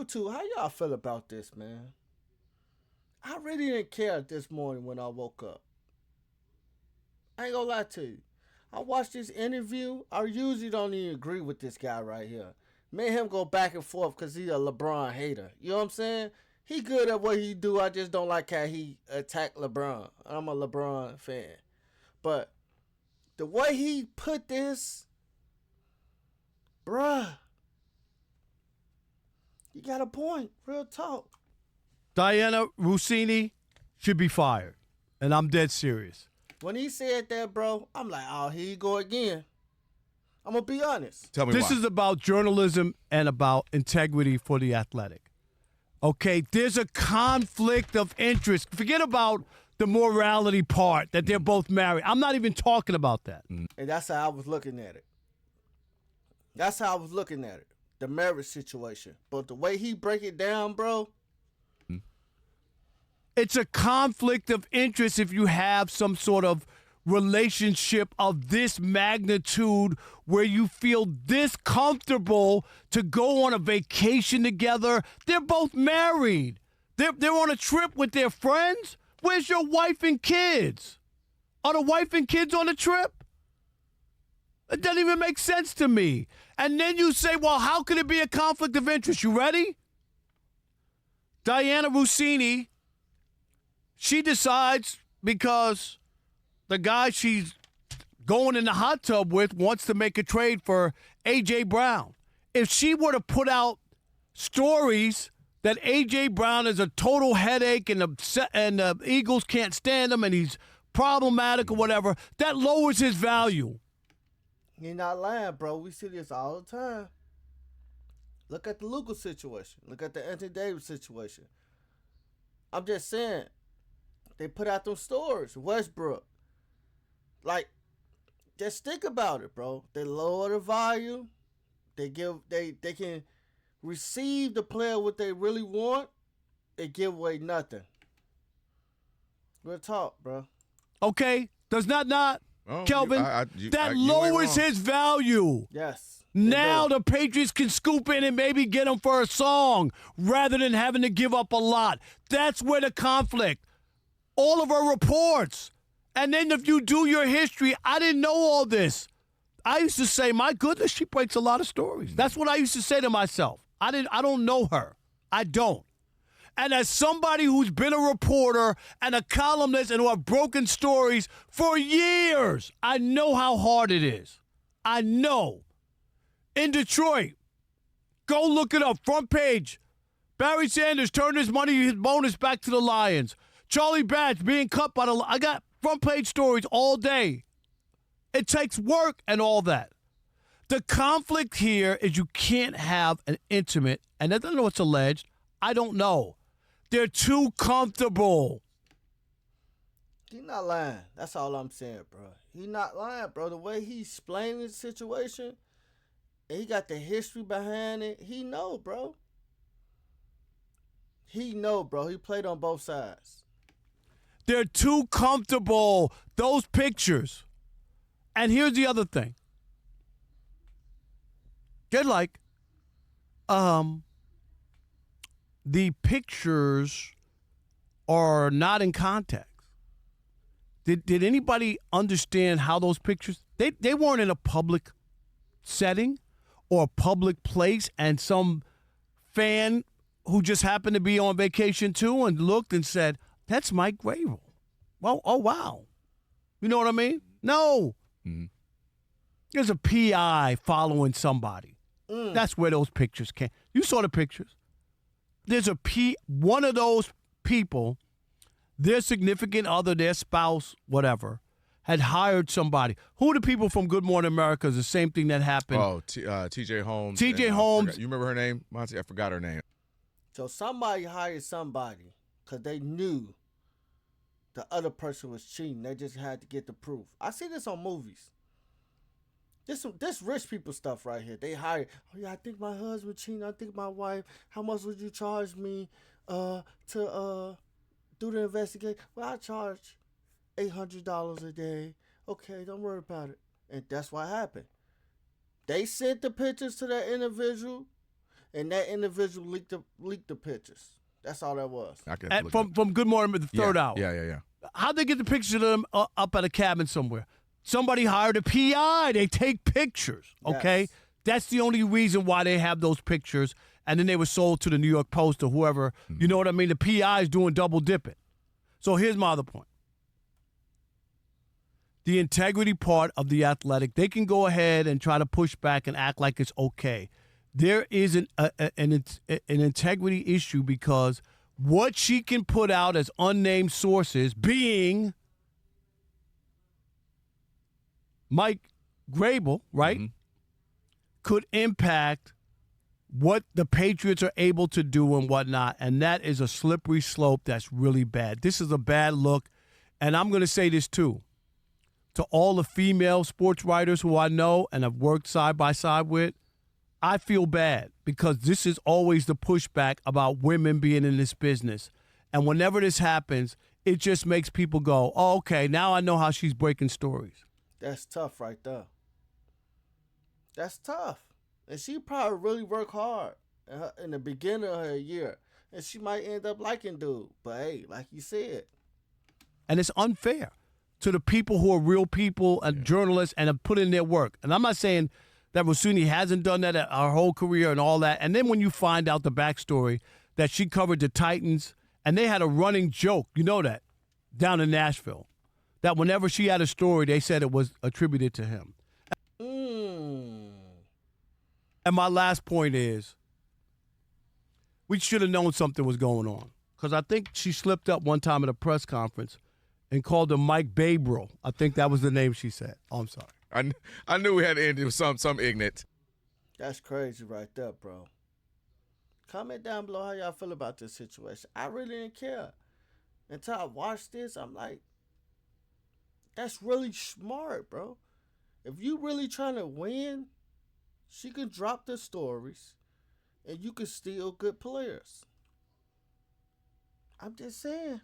YouTube, how y'all feel about this, man? I really didn't care this morning when I woke up. I ain't gonna lie to you. I watched this interview. I usually don't even agree with this guy right here. Me and him go back and forth because he's a LeBron hater. You know what I'm saying? He good at what he do. I just don't like how he attack LeBron. I'm a LeBron fan. But the way he put this, bruh, you got a point. Real talk. Dianna Russini should be fired. And I'm dead serious. When he said that, bro, I'm like, oh, here you go again. I'm going to be honest. Tell me This why. is about journalism and about integrity for the Athletic. Okay, there's a conflict of interest. Forget about the morality part, that they're both married. I'm not even talking about that. And that's how I was looking at it. That's how I was looking at it. The marriage situation. But the way he break it down, bro. It's a conflict of interest if you have some sort of relationship of this magnitude where you feel this comfortable to go on a vacation together. They're both married. They're on a trip with their friends. Where's your wife and kids? Are the wife and kids on the trip? It doesn't even make sense to me. And then you say, well, how could it be a conflict of interest? You ready? Dianna Russini, she decides because the guy she's going in the hot tub with wants to make a trade for A.J. Brown. If she were to put out stories that A.J. Brown is a total headache and the Eagles can't stand him and he's problematic or whatever, that lowers his value. You're not lying, bro. We see this all the time. Look at the Luka situation. Look at the Anthony Davis situation. I'm just saying, they put out those stories. Westbrook. Like, just think about it, bro. They lower the value. They can receive the player what they really want. They give away nothing. Real talk, bro. Okay? Does not Oh, Kelvin? That lowers his value. Yes. Now the Patriots can scoop in and maybe get him for a song rather than having to give up a lot. That's where the conflict. All of our reports. And then if you do your history, I didn't know all this. I used to say, my goodness, she breaks a lot of stories. That's what I used to say to myself. I don't know her. I don't. And as somebody who's been a reporter and a columnist and who have broken stories for years, I know how hard it is. I know. In Detroit, go look it up. Front page. Barry Sanders turned his bonus back to the Lions. Charlie Batch being cut by the... I got front page stories all day. It takes work and all that. The conflict here is you can't have an intimate, and I don't know what's alleged. I don't know. They're too comfortable. He not lying. That's all I'm saying, bro. He not lying, bro. The way he explaining the situation, and he got the history behind it. He know, bro. He know, bro. He played on both sides. They're too comfortable. Those pictures. And here's the other thing. They're like, the pictures are not in context. Did anybody understand how those pictures, they weren't in a public setting or a public place and some fan who just happened to be on vacation too and looked and said, that's Mike Vrabel. Well, oh, wow. You know what I mean? No. Mm-hmm. There's a PI following somebody. That's where those pictures came. You saw the pictures. There's one of those people, their significant other, their spouse, whatever, had hired somebody. Who are the people from Good Morning America? Is the same thing that happened. Oh, T.J. Holmes. T.J. Holmes. You remember her name, Monty? I forgot her name. So somebody hired somebody because they knew the other person was cheating. They just had to get the proof. I see this on movies. This rich people stuff right here. They hire, oh yeah, I think my husband cheating. I think my wife. How much would you charge me to do the investigation? Well, I charge $800 a day. Okay, don't worry about it. And that's what happened. They sent the pictures to that individual, and that individual leaked the pictures. That's all that was. I can And look from Good Morning at the third yeah, hour. Yeah. How'd they get the pictures of them up at a cabin somewhere? Somebody hired a PI. They take pictures, okay? Yes. That's the only reason why they have those pictures, and then they were sold to the New York Post or whoever. You know what I mean? The PI is doing double dipping. So here's my other point. The integrity part of The Athletic, they can go ahead and try to push back and act like it's okay. There is an integrity issue because what she can put out as unnamed sources, being Mike Vrabel, right, could impact what the Patriots are able to do and whatnot, and that is a slippery slope that's really bad. This is a bad look, and I'm going to say this too. To all the female sports writers who I know and have worked side by side with, I feel bad because this is always the pushback about women being in this business. And whenever this happens, it just makes people go, oh, okay, now I know how she's breaking stories. That's tough right there. That's tough. And she probably really worked hard in the beginning of her year. And she might end up liking dude. But hey, like you said. And it's unfair to the people who are real people and journalists and have put in their work. And I'm not saying that Russini hasn't done that her whole career and all that. And then when you find out the backstory that she covered the Titans and they had a running joke, you know that, down in Nashville, that whenever she had a story, they said it was attributed to him. And my last point is we should have known something was going on because I think she slipped up one time at a press conference and called him Mike Vrabel. I think that was the name she said. Oh, I'm sorry. I knew we had to end it with some ignorant. That's crazy right there, bro. Comment down below how y'all feel about this situation. I really didn't care. Until I watched this, I'm like, that's really smart, bro. If you really trying to win, she can drop the stories and you can steal good players. I'm just saying.